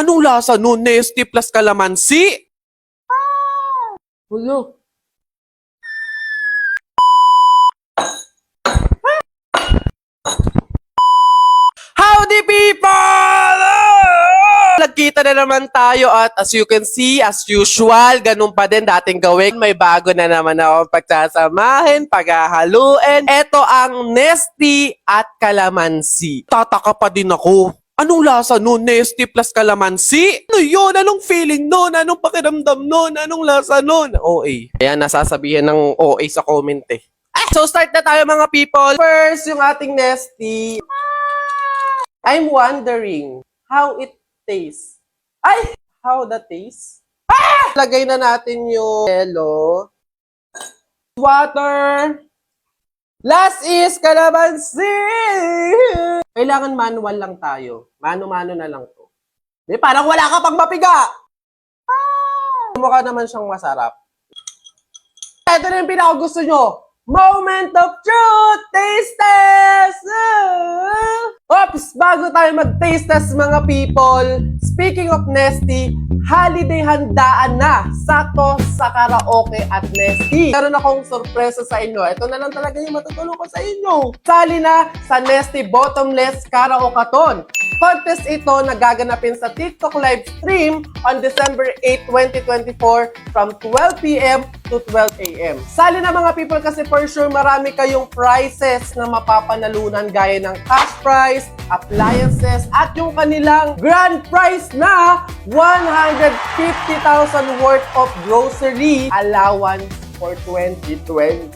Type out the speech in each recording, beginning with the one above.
Anong lasa nun? Nesty plus kalamansi? Ulo. Howdy people! Nagkita na naman tayo at as you can see, as usual, ganun pa din dating gawin. May bago na naman ako pagsasamahin, paghahaluin. Ito ang Nesty at Kalamansi. Tataka pa din ako. Anong lasa nun? Nesty plus kalamansi? Ano yun? Anong feeling nun? Anong pakiramdam nun? Anong lasa nun? OA. Kaya nasasabihin ng OA sa comment eh. So start na tayo mga people. First, yung ating Nesty. I'm wondering how it tastes. Ay! How the taste? Lagay na natin yung yellow. Water. Last is kalamansi! Kailangan manual lang tayo. Mano-mano na lang to. Di, parang wala ka pang mapiga! Mukha naman siyang masarap. Ito na yung pinakagusto nyo. Moment of truth! Taste test! Oops! Bago tayo mag-taste test mga people, speaking of Nesty, holiday handaan na. Sakto sa karaoke at Nesty. Meron akong sorpresa sa inyo. Ito na lang talaga yung matutulong ko sa inyo. Sali na sa Nesty Bottomless Karaoke-a-thon. Contest ito na gaganapin sa TikTok live stream on December 8, 2024 from 12 p.m. to 12 a.m. Sali na mga people kasi for sure marami kayong prizes na mapapanalunan gaya ng cash prize, appliances, at yung kanilang grand prize na 150,000 worth of grocery allowance for 2025.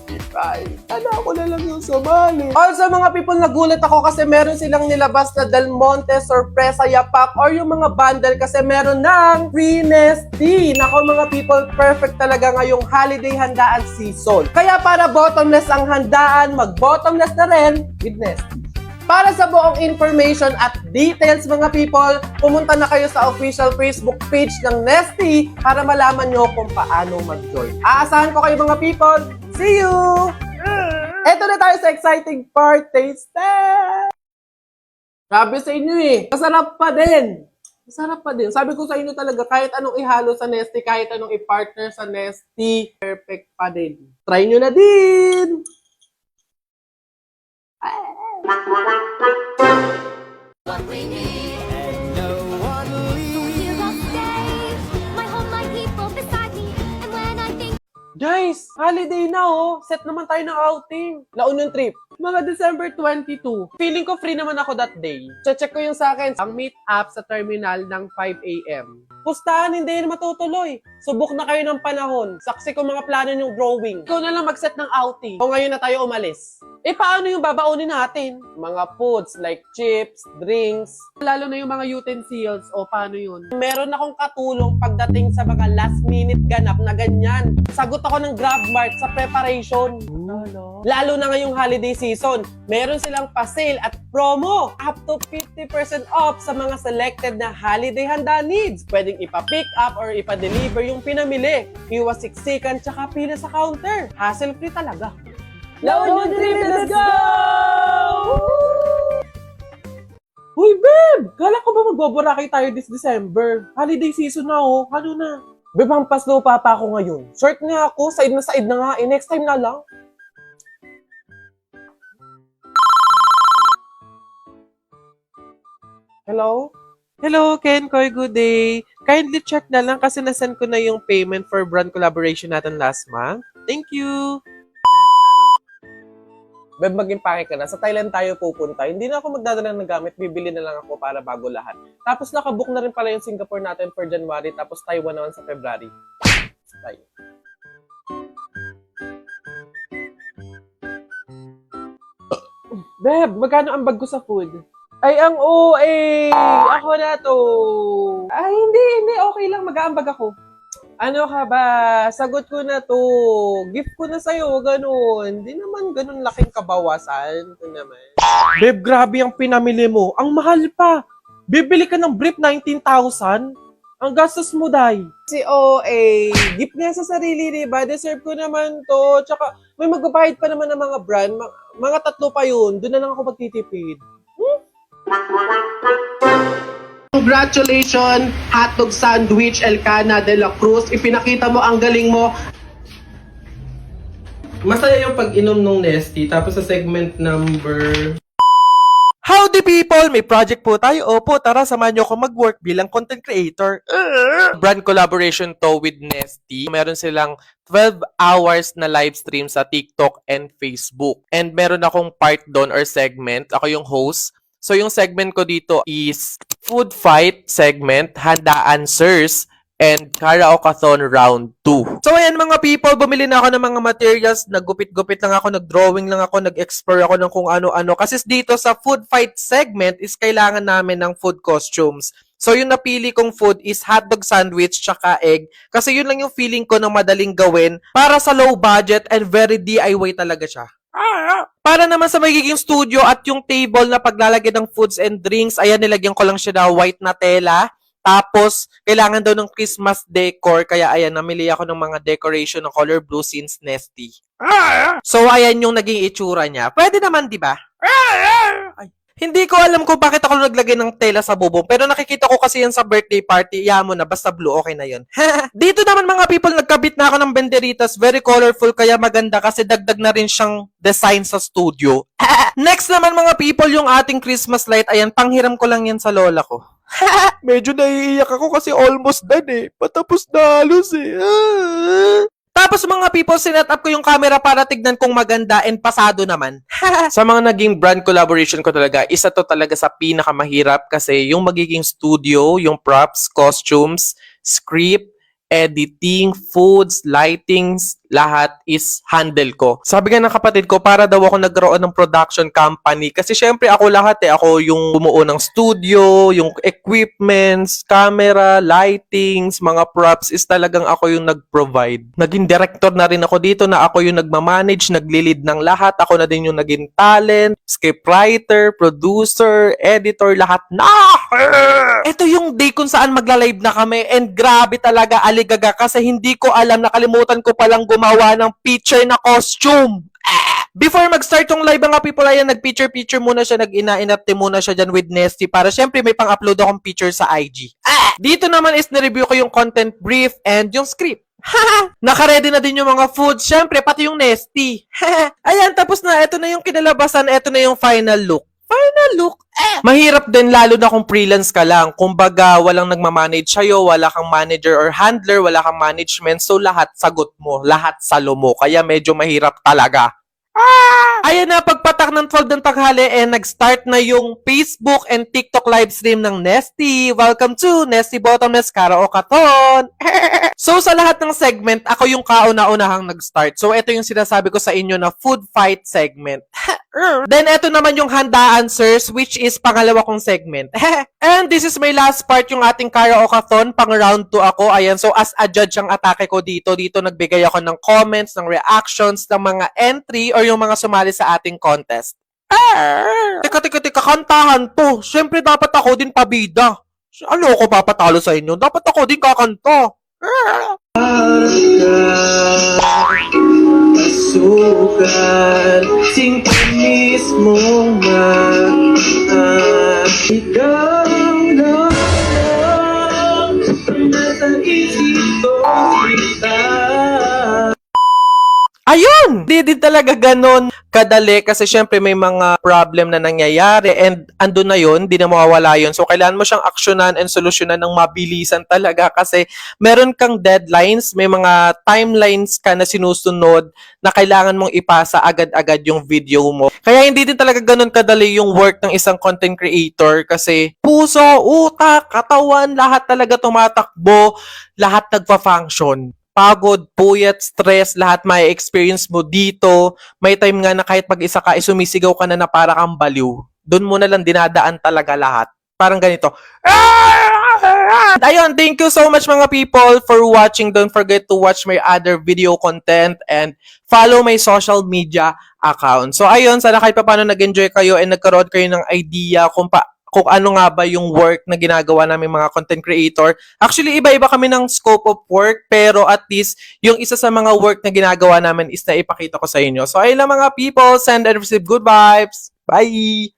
Sana ako na lang yung sumali. Also mga people, nagulat ako kasi meron silang nilabas na Del Monte Sorpresa Yapak or yung mga bundle kasi meron ng free Nesty. Nako mga people, perfect talaga ngayong holiday handaan season. Kaya para bottomless ang handaan, mag-bottomless na rin with Nesty. Para sa buong information at details mga people, pumunta na kayo sa official Facebook page ng Nesty para malaman nyo kung paano mag-join. Aasahan ko kayo mga people. See you! Eto na tayo sa exciting part, taste test! Sabi sa inyo eh, masarap pa din. Masarap pa din. Sabi ko sa inyo talaga, kahit anong ihalo sa Nesty, kahit anong i-partner sa Nesty, perfect pa din. Try nyo na din! What we need, and no one leaves. Here I'll stay, my home, my people beside me, and when I think. Guys, holiday na oh. Set naman tayo ng outing. Launong trip. Mga December 22. Feeling ko free naman ako that day. Check ko yung sa akin. Ang meet up sa terminal ng 5 a.m. Pustahan, hindi na matutuloy. Subok na kayo ng panahon. Saksi ko mga plano yung drawing. Ikaw na lang mag-set ng outing. O ngayon na tayo umalis. Eh paano yung babaunin natin? Mga foods like chips, drinks, lalo na yung mga utensils. O paano yun? Meron akong katulong pagdating sa mga last minute ganap na ganyan. Sagot ako ng GrabMart sa preparation. Lalo na ngayong holiday season, meron silang pa-sale at promo. Up to 50% off sa mga selected na holiday handa needs. Pwedeng ipa-pick up or ipa-deliver yung pinamili. Iwas siksikan tsaka pila sa counter. Hassle-free talaga. Laon yung trip! Let's go! Uy, babe! Kala ko ba magboboracay tayo this December? Holiday season na oh. Ano na? Babe, ang paslupa pa ako ngayon. Short nga ako. Side na nga. Eh, next time na lang. Hello? Hello, Ken Koy. Good day. Kindly check na lang kasi nasend ko na yung payment for brand collaboration natin last month. Thank you. Beb, mag-impake ka na. Sa Thailand tayo pupunta. Hindi na ako magdadala ng gamit. Bibili na lang ako para bago lahat. Tapos nakabook na rin pala yung Singapore natin for January. Tapos Taiwan naman sa February. Bye. Beb, magkano ang bag ko sa food? Ay, ang OA! Ako na to! Ay, hindi. Okay lang. Mag-aambag ako. Ano ka ba? Sagot ko na to. Gift ko na sa'yo. Ganun. Hindi naman ganun laking kabawasan. Ito naman. Babe, grabe ang pinamili mo. Ang mahal pa. Bibili ka ng brief 19,000? Ang gastos mo, day. Si OA. Gift nga sa sarili, diba? Deserve ko naman to. Tsaka, may magbabayad pa naman ng mga brand. Mga 3 pa yun. Doon na lang ako magtitipid. Congratulations, hotdog sandwich Elcana de la Cruz. Ipinakita mo ang galing mo. Masaya yung pag-inom ng Nesty. Tapos sa segment number... Howdy people! May project po tayo. Opo, tara, samahan nyo ako mag-work bilang content creator. Brand collaboration to with Nesty. Meron silang 12 hours na live stream sa TikTok and Facebook. And meron akong part doon or segment. Ako yung host. So yung segment ko dito is food fight segment, handa answers, and karaoke-thon round 2. So ayan mga people, bumili na ako ng mga materials, naggupit-gupit lang ako, nag-drawing lang ako, nag-explore ako ng kung ano-ano. Kasi dito sa food fight segment is kailangan namin ng food costumes. So yung napili kong food is hotdog sandwich tsaka egg. Kasi yun lang yung feeling ko na madaling gawin para sa low budget and very DIY talaga siya. Para naman sa magiging studio at yung table na paglalagay ng foods and drinks, ayan nilagyan ko lang siya na white na tela. Tapos, kailangan daw ng Christmas decor, kaya ayan, namili ako ng mga decoration ng color blue since Nesty. So, ayan yung naging itsura niya. Pwede naman, di ba? Ay. Hindi ko alam kung bakit ako naglagay ng tela sa bubong, pero nakikita ko kasi yan sa birthday party. Iyan mo na, basta blue, okay na yun. Dito naman mga people, nagkabit na ako ng banderitas. Very colorful, kaya maganda kasi dagdag na rin siyang design sa studio. Next naman mga people, yung ating Christmas light. Ayan, panghiram ko lang yan sa lola ko. Medyo naiiyak ako kasi almost done eh. Patapos na halos eh. Tapos mga people, sinet up ko yung camera para tignan kung maganda and pasado naman. Sa mga naging brand collaboration ko talaga, isa to talaga sa pinakamahirap kasi yung magiging studio, yung props, costumes, script, editing, foods, lightings, lahat is handle ko. Sabi nga ng kapatid ko, para daw ako nagkaroon ng production company. Kasi syempre ako lahat eh. Ako yung bumuo ng studio, yung equipments, camera, lightings, mga props is talagang ako yung nag-provide. Naging director na rin ako dito na ako yung nagmamanage, naglilid ng lahat. Ako na din yung naging talent, scriptwriter, producer, editor, lahat na! Ito yung day kung saan magla-live na kami and grabe talaga aligaga kasi hindi ko alam, nakalimutan ko palang gumawa ng picture na costume. Before mag-start yung live mga people, ayan, nag-picture muna siya, nag-ina-inate muna siya dyan with Nesty para syempre may pang-upload akong picture sa IG. Dito naman is na-review ko yung content brief and yung script. Naka-ready na din yung mga food, syempre pati yung Nesty. Ayan, tapos na, eto na yung kinalabasan, eto na yung final look. Mahirap din lalo na kung freelance ka lang. Kumbaga, walang nagmamanage sa'yo, wala kang manager or handler, wala kang management. So, lahat sagot mo, lahat salo mo. Kaya medyo mahirap talaga. Ayan na, pagpatak ng 12 ng tanghali nag-start na yung Facebook and TikTok live stream ng Nesty. Welcome to Nesty Bottomless Karaoke-thon. So, sa lahat ng segment, ako yung kauna-unahang nag-start. So, ito yung sinasabi ko sa inyo na food fight segment. Then, ito naman yung handa answers, which is pangalawa kong segment. And this is my last part, yung ating karaoke-thon. Pang round 2 ako. Ayan, so as a judge ang atake ko dito. Dito nagbigay ako ng comments, ng reactions, ng mga entry, or yung mga sumali sa ating contest. Teka, kantahan to. Siyempre, dapat ako din pabida. Ano ako papatalo sa inyo? Dapat ako din kakanta. Sugal, sing mismo man ikaw lang nasa isip ko kita. Ayun! Di din talaga ganon kadali kasi syempre may mga problem na nangyayari and andun na yun, di na mawawala yun. So, kailangan mo siyang aksyonan and solusyonan ng mabilisan talaga kasi meron kang deadlines, may mga timelines ka na sinusunod na kailangan mong ipasa agad-agad yung video mo. Kaya hindi din talaga ganon kadali yung work ng isang content creator kasi puso, utak, katawan, lahat talaga tumatakbo, lahat nagpa-function. Pagod, puyat, stress, lahat may experience mo dito. May time nga na kahit mag-isa ka, sumisigaw ka na para kang baliw. Doon mo na lang dinadaan talaga lahat. Parang ganito. Ayun, thank you so much mga people for watching. Don't forget to watch my other video content and follow my social media account. So ayun, sana kahit paano nag-enjoy kayo and nagkaroon kayo ng idea kung ano nga ba yung work na ginagawa namin mga content creator. Actually, iba-iba kami ng scope of work, pero at least, yung isa sa mga work na ginagawa namin is na ipakita ko sa inyo. So, ayun lang mga people. Send and receive good vibes. Bye!